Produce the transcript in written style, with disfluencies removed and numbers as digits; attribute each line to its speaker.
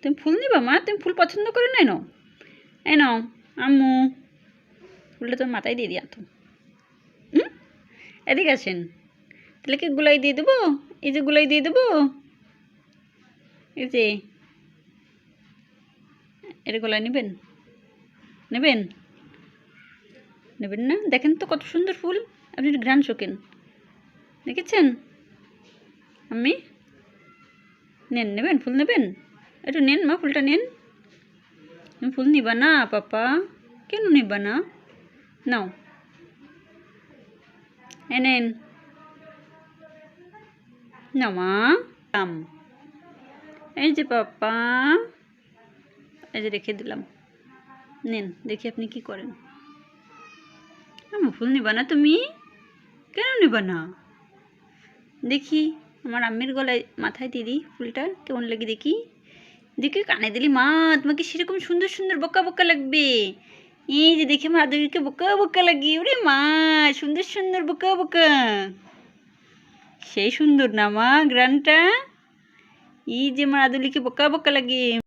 Speaker 1: তুমি ফুল নিবা মা? তুমি ফুল পছন্দ করো না? নাও, এই নাও আম্মু, ফুলটা তোর মাথায় দিয়ে দিয়া তো। এদিকে আসেন। তাহলে কি গুলাই দিয়ে দেবো? এই যে গুলাই দিয়ে দেবো, এই যে এটা গোলাই নেবেন? নেবেন? নেবেন না? দেখেন তো কত সুন্দর ফুল। আপনি একটু ঘ্রাণ শোকেন, দেখেছেন? আমি নেন, নেবেন? ফুল নেবেন? একটু নেন মা, ফুলটা নেন। তুমি ফুল নিবা না পাপা? কেন নিবা না? নাও, নেন। নাও মা। এই যে পাপা, এই যে রেখে দিলাম, নেন। দেখি আপনি কি করেন। ফুল নিবা না তুমি? কেন নিবা না? দেখি আমার আম্মির গলায় মাথায় দিদি ফুলটা কেমন লাগে দেখি। দেখি কানে দিলি মা, তোমাকে সেরকম সুন্দর সুন্দর বোকা বোকা লাগবে। এই যে দেখি আমার আদুরিকে বোকা বোকা লাগে। ওরে মা, সুন্দর সুন্দর বোকা বোকা, সেই সুন্দর না মা গ্রানটা। এই যে আমার আদুলিকে বোকা বোকা লাগে।